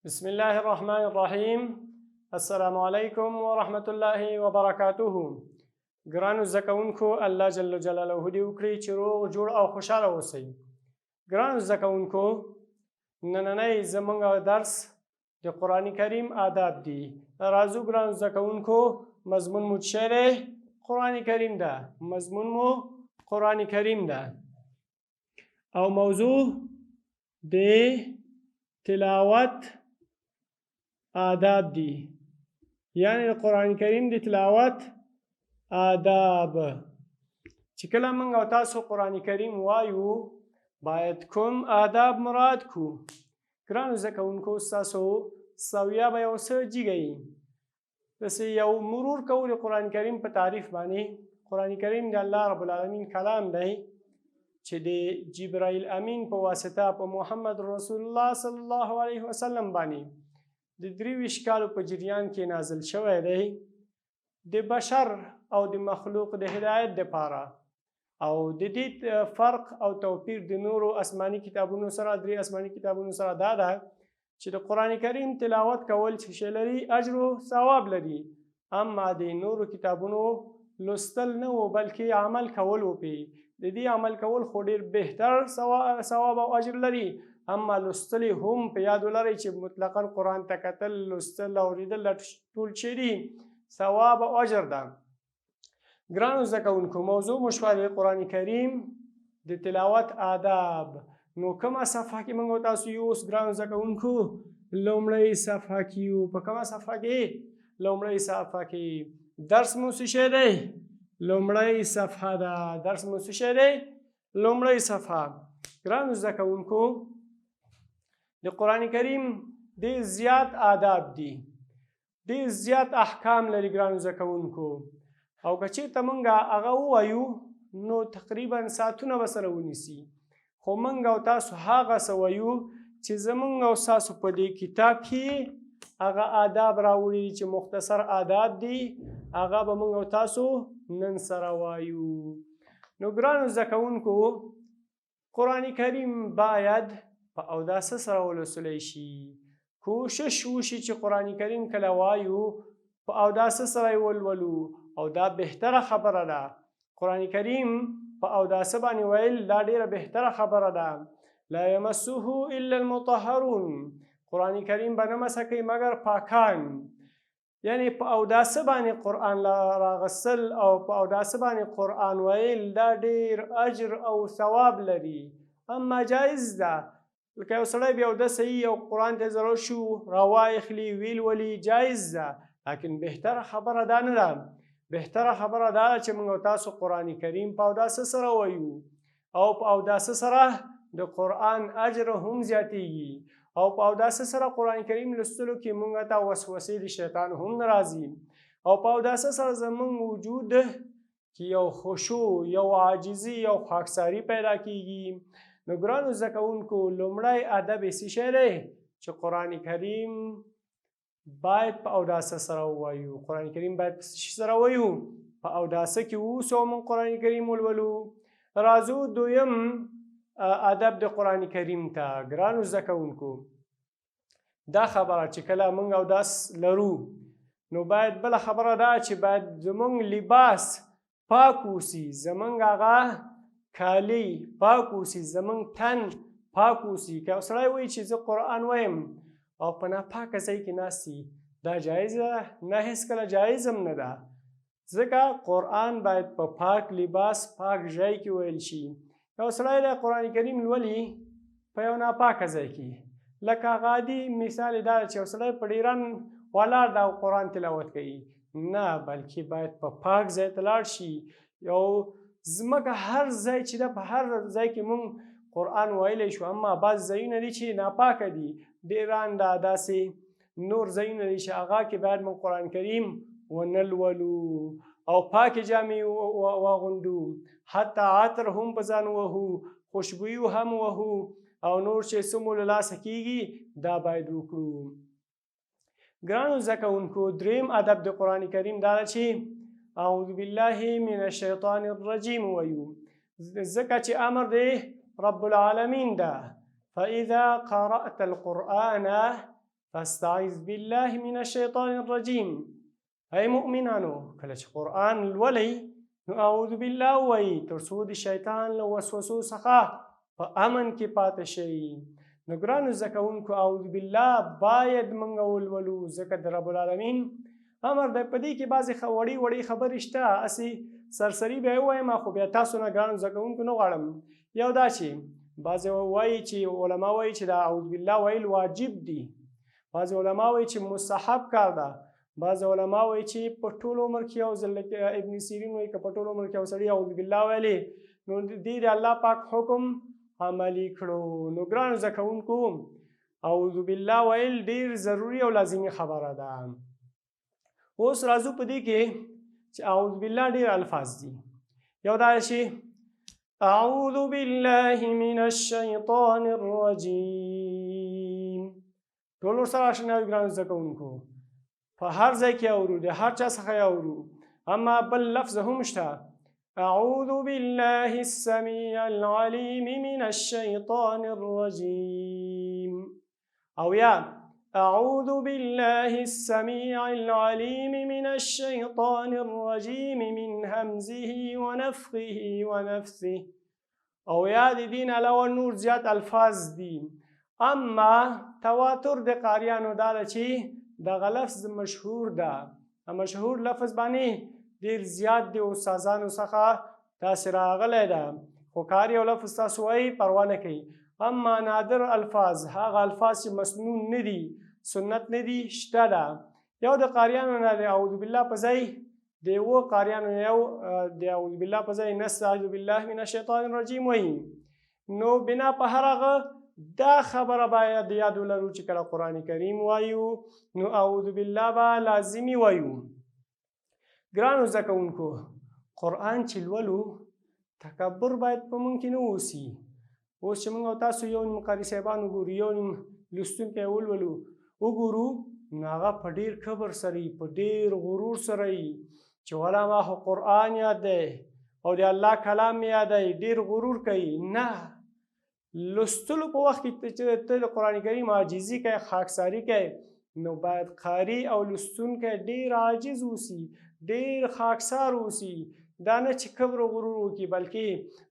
بسم الله الرحمن الرحیم. السلام علیکم ورحمة الله وبرکاته. ګرانو زده کوونکو، الله جل جلاله دې وکړي چې روغ جوړ او خوشحاله اوسئ. ګرانو زده کوونکو، نننی زموږ درس د قرآن کریم آداب دي. راځو ګرانو زده کوونکو، مضمون مو څه دی؟ قرآن کریم ده. مضمون مو قرآن کریم ده او موضوع د تلاوت آداب دي، یعنی قرآن کریم د تلاوت آداب. چې کله موږ او تاسو قرآن کریم وایو باید کوم آداب مراد کو. ګرانو زده کوونکو، ستاسو سویه به یو څه جګی داسې یو مرور کول قرآن کریم په تعریف باندې. قرآن کریم د الله رب العالمین کلام دی چې د جبرائیل امین په واسطه په محمد رسول الله صلی الله علیه وسلم باندې د 23 کالو په جریان کې نازل شوی دی، د بشر او د مخلوق د هدایت دپاره. او د دې فرق او توپیر د نورو آسماني کتابونو سره، 3 آسماني کتابونو سره دا ده چې د قرآن کریم تلاوت کول چې لري اجر او ثواب لري، اما د نورو کتابونو لوستل نه و بلکې عمل کول و پې. د دې عمل کول خو ډېر بهتر ثواب او اجر لري، اما لوستل هم په یاد ولرئ چې مطلقا قرآن ته کتل، لوستل، اورېدل ټول چې دي ثواب او اجر ده. ګرانو زده کوونکو، موضوع مو شوه د قرآن کریم د تلاوت آداب. نو کومه صفحه کې موږ تاسو یو اوس ګرانو زده کوونکو؟ لومړۍ صفحه کې یو. په کومه صفحه کې؟ لومړۍ صفحه کې. درس مو څه شی دی؟ لومړۍ صفحه ده. درس مو څه شی دی؟ لومړۍ صفحه. ګرانو زده کوونکو، د قرآن کریم ډېر زیات آداب دي، ډېر زیات احکام لري ګرانو زده کوونکو. او که چېرته موږ هغه ووایو نو تقریبا ساعتونه به سره ونیسي، خو موږ او تاسو هغه څه وایو چې زموږ او ستاسو په دې کتاب کې هغه آداب راوړي چې مختصر آداب دي، هغه به موږ او تاسو نن سره وایو. نو ګرانو زده کوونکو، قرآن کریم باید په اوداسه سره ولوستلی شي. کوشش وشي چې قرآن کریم کله وایو په اوداسه سره یې ولولو، او دا بهتره خبره ده. قرآن کریم په اوداسه باندې ویل دا ډیره بهتره خبره ده. لا یمسه الا المطهرون. قرآن کریم به نه مسه کوي مګر پاکان. یعنی په اوداسه باندې قرآن راغسل او په اوداسه باندې قرآن ویل دا ډیر اجر او ثواب لري، اما جایز ده. لکه یو سړی بیا اودسه یي او قرآن ته ضرورت شو راواخلي ویل ولي، جایز ده. لیکن بهتره خبره دا نه ده. بهتره خبره دا ده چې موږ او تاسو قرآن کریم په اوداسه سره وایو، او په اوداسه سره د قرآن اجر هم زیاتیږي، او په اوداسه سره قرآن کریم لوستلو کې موږ ته وسوسې د شیطان هم نه راځي، او په اوداسه سره زموږ وجود کې یو خشوع، یو عاجزي، یو خاکساري پیدا کیږي. نو ګرانو زده کوونکو، لومړی ادب یې څه شی دی؟ چې قرآن کریم باید په اوداسه سره ووایو. قرآن کریم باید په څه سره ووایو؟ په اوداسه کې ووسو او موږ قرآن کریم ولولو. راځو دویم ادب د قرآن کریم ته. ګرانو زده کوونکو، دا خبره چې کله موږ اوداس لرو نو باید بله خبره ده چې باید زموږ لباس پاک اوسي، زموږ هغه کالي پاک اوسي، زموږ تن پاک اوسي. که یو سړی وایي چې زه قرآن وایم او په ناپاکه ځای کې ناستي، دا جایزه نه، هېڅکله جایز هم نه ده. ځکه قرآن باید په پاک لباس پاک ځای کې ویل شي. یو سړی دی قرآن کریم لولي په یو ناپاکه ځای کې، لکه هغه عادي مثال یې دا ده چې یو سړی په ډیران ولاړ ده او قرآن تلاوت کوي. نه، بلکې باید په پاک ځای ته لاړ شي. یو ځمکه هر ځای چې ده، په هر ځای کې مونږ قرآن ویلی شو، اما بعض ځایونه دي چې ناپاکه دي، ډیران ده، داسې نور ځایونه دي چې هغه کې باید مونږ قرآن کریم ونه لولو او پاکې جامې واغوندو، حتی عطر هم په ځان وهو، خوشبویو هم وهو، او نور چې څه مو له لاسه کېږي دا باید وکړو. ګرانو زده کوونکو، دریم ادب د قرآن کریم دا ده چې اعوذ بالله من الشیطان الرجیم ویو، ځکه چې امر دی رب العالمین ده. فإذا قرأت القرآن فاستعذ بالله من الشیطان الرجیم. ای مؤمنانو کله چې قرآن لولئ نو اعوذ بالله ووایئ تر څو د شیطان له وسوسو څخه په امن کې پاتې شئ. نو ګرانو زده کوونکو اعوذ بالله باید موږ ولولو ځکه د رب العالمین امر دی. په دې کې بعضې وړې وړې خبرې شته، هسې سرسري به یې ووایم خو بیا تاسو نه ګرانو زده کوونکو نه غواړم. یو دا چې بعضې وایي چې علما وایي چې دا اعوذ بالله ویل واجب دي، بعضې علما وایي چې مستحب کار ده، بعضې علما وایي چې په ټول عمر کې یو ځل ابن سیرین وایي که په ټول عمر کې یو سړي اعوذ بالله ویلې نو دې د الله پاک حکم عملي کړو. نو ګرانو زده کوونکو اعوذ بالله ویل ډېر ضروري او لازمي خبره ده. اوس راځو په دې کې چې اعوذ بالله ډېر الفاظ دي. یو دا چې اعوذ بالله من الشیطان الرجیم، ټول ورسره اشنا یو ګرانو زده کوونکو، په هر ځای کې اورو، د هر چا څخه یې اورو. اما بل لفظ هم شته، اعوذ بالله السمیع العلیم من الشیطان الرجیم، او یا اعوذ بالله السمیع العلیم من الشیطان الرجیم من همزه ونفخه ونفثه. او یا د دین علاوه نور زیات الفاظ دي، اما تواتر د قاریانو دا ده چې دغه لفظ مشهور ده، مشهور لفظ باندې ډېر زیات د استادانو څخه داسې راغلی ده، خو کار یو لفظ تاسو وایي پروا نه کوي. اما نادر الفاظ هغه الفاظ چې مسنون نه دي، سنت نه دي، شته ده. یو د قاریانو نه د اعوذ بالله په ځای د یوه قاریانو یو د اعوذ بالله په ځای نستعذ بالله من الشیطان الرجیم وایي. نو بنا په هر هغه دا خبره باید یاد ولرو چې کله قرآن کریم وایو نو اعوذ بالله به لازمي وایو. ګرانو زده کوونکو قرآن چې لولو تکبر باید په موږ کې نه اوسي. اوس چې موږ او تاسو یو نیم قاري صاحبان وګورو، یو نیم لوستونکی ولولو وګورو، نو هغه په ډېر کبر سره یي، په ډېر غرور سره یي چې والا ما خو قرآن یاد دی او د الله کلام مې یاد دی، ډېر غرور کوي. نه، لوستلو په وخت کې چې ته د قرآن کریم عاجزي کوې، خاکساري کوې، نو باید قاري او لوستونکی ډېر عاجز اوسي، ډېر خاکسار اوسي. دا نه چې کبر و غرور وکړي بلکې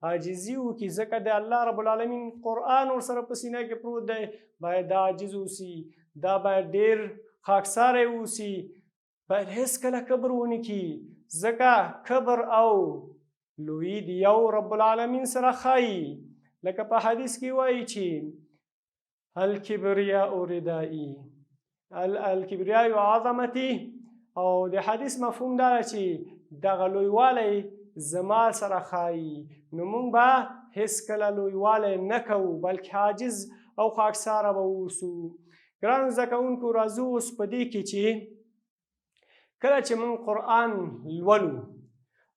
عاجزي وکړي، ځکه د الله رب العالمین قرآن ورسره په سینه کې پروت دی. باید دا عاجز اوسي، دا باید ډېر خاکساری اوسي، باید هېڅکله کبر ونه کړي، ځکه کبر او لویي د یو رب العالمین سره ښایي. لکه په حدیث کې وایي چې الکبریاء ردائي، الکبریاء عظمتي، او د حدیث مفهوم دا ده چې دغه لویوالی زما سره ښایي. نو موږ به هېڅکله لویوالی نه کوو بلکې عاجز او خاکساره به واوسو. ګرانو زده کوونکو راځو اوس په دې کې چې کله چې موږ قرآن لولو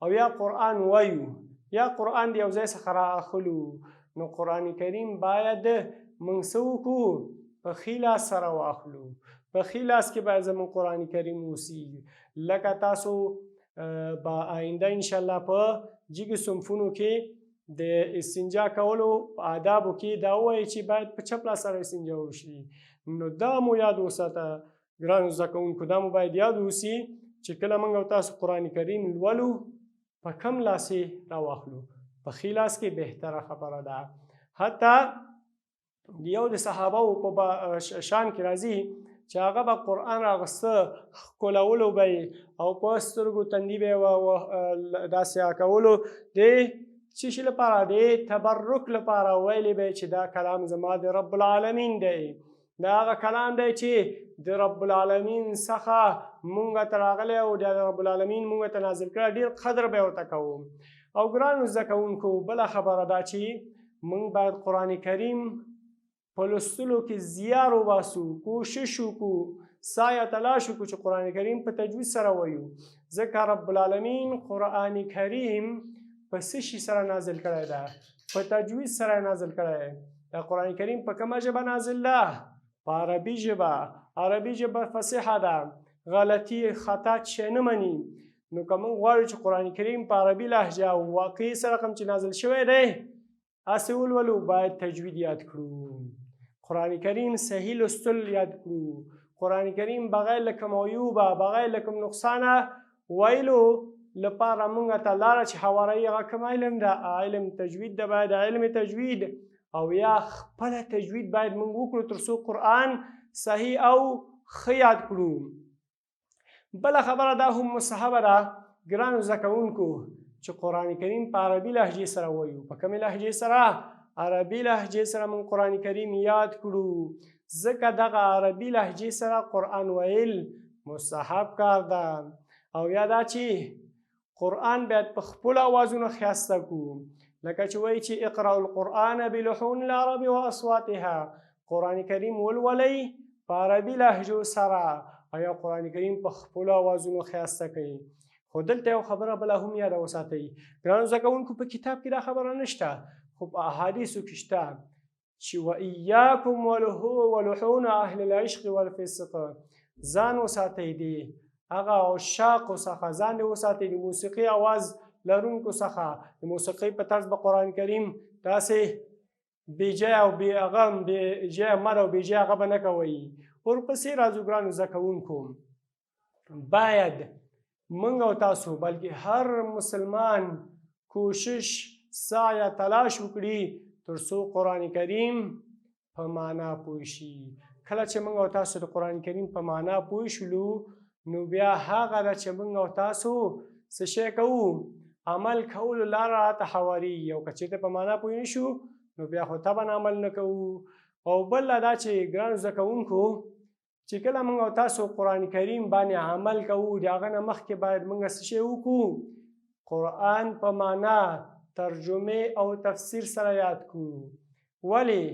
او یا قرآن وایو یا قرآن د یو ځای څخه رااخلو، نو قرآن کریم باید موږ څه وکړو؟ په ښي لاس سره واخلو. په ښي لاس کې باید زموږ قرآن کریم اوسي. لکه تاسو با آینده انشاءالله په جګو صنفونو کې د استنجا کولو په آدابو کې دا ووایي چې باید په چپ لاس سره استنجا وشي. نو دا مو یاد وساته ګرانو زده کوونکو، دا مو باید یاد اوسي چې کله موږ او تاسو قرآن کریم لولو په کم لاس یې راواخلو. په ښي لاس کې بهتره خبره ده. حتی یو د صحابه په شان کې راځي چې هغه به قرآن راغسته ښکلولو به یې او په سترګو تندي به یې داسې کولو د څه شي لپاره؟ د تبرک لپاره. ویلې به یې چې دا کلام زما د رب العالمین دی، دا هغه کلام دی چې د رب العالمین څخه مونږ ته راغلی او د رب العالمین مونږ ته نازل کړی، ډېر قدر به یې ورته کوو. او ګرانو زده کوونکو بله خبره دا چې مونږ باید قرآن کریم په لوستلو کې زیار وباسو، کوشش وکړو، سایه تلاش وکړو چې قرآن کریم په تجوید سره وایو، ځکه رب العالمین قرآن کریم په څه شي سره نازل کړی ده؟ په تجوید سره نازل کړی دی. دا قرآن کریم په کومه ژبه نازل ده؟ په عربي ژبه. عربي ژبه فصیحه ده، غلطي خطا چې نه مني. نو که موږ غواړو چې قرآن کریم په عربي لهجه او واقعي سره کوم چې نازل شوی دی هسې ولولو، باید تجوید یاد کړو. قرآن کریم صحیح لوستل یاد کړو. قرآن کریم بغیر له کوم عیوبه بغیر له کوم نقصانه ویلو لپاره موږ ته لاره چې هواروي هغه کوم علم ده، علم تجوید ده. باید علم تجوید او یا خپله تجوید باید موږ وکړو تر څو قرآن صحیح او ښه یاد کړو. بله خبره دا هم مستحبه ده ګرانو زده کوونکو چې قرآن کریم په عربي لهجې سره وایو. په کومې لهجې سره؟ عربي لهجې سره موږ قرآن کریم یاد کړو، ځکه دغه عربي لهجې سره قرآن ویل مستحب کار ده. او یا دا چې قرآن باید په خپلو اوازونو ښایسته کړو، لکه چې وایي چې اقرأ القرآن بلحون العرب واصواتها. قرآن کریم ولولئ په عربي لهجو سره او یا قرآن کریم په خپلو اوازونو ښایسته کوي. خو دلته یو خبره بله هم یاده وساتئ ګرانو زده کوونکو، په کتاب کې دا خبره نشته خو په احادیثو کې شته چې وإیاکم ولحون اهل العشق والفسق. ځان وساتئ دی هغه عشاقو څخه، ځان دې وساتئ د موسیقي اواز لرونکو څخه. د موسیقۍ په طرز به قرآن کریم داسې بېجای او بېجای مد او بېجای هغه به نه کوئ. ورپسې راځو ګرانو زده کوونکو، باید موږ او تاسو بلکې هر مسلمان کوشش سعی تلاش وکړي تر څو قرآن کریم په معنا پوه شي. کله چې موږ او تاسو د قرآن کریم په معنا پوه شولو نو بیا هغه ده چې موږ او تاسو څه شی کوو؟ عمل کولو لاره راته هواریږي. او که چېرته په معنا پوه نه شو نو بیا خو طبعا عمل نه کوو. او بله دا چې ګرانو زده کوونکو چې کله موږ او تاسو قرآن کریم باندې عمل کوو د هغه نه مخکې باید موږ څه شی وکړو؟ قرآن په معنا ترجمه او تفسیر سره یاد کړو. ولې؟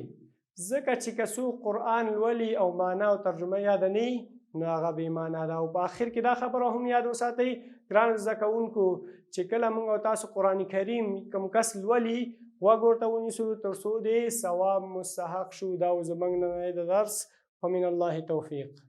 ځکه چې که څوک قرآن لولي او معنا او ترجمه یاد نه نو هغه بې معنا ده. او په آخر کې دا خبره هم یاد وساتئ ګرانو زده کوونکو چې کله موږ او تاسو قرآن کریم کوم کس لولي غوږ ورته ونیسو تر څو د ثواب مستحق شو. دا زموږ نننی د درس ومن الله توفیق.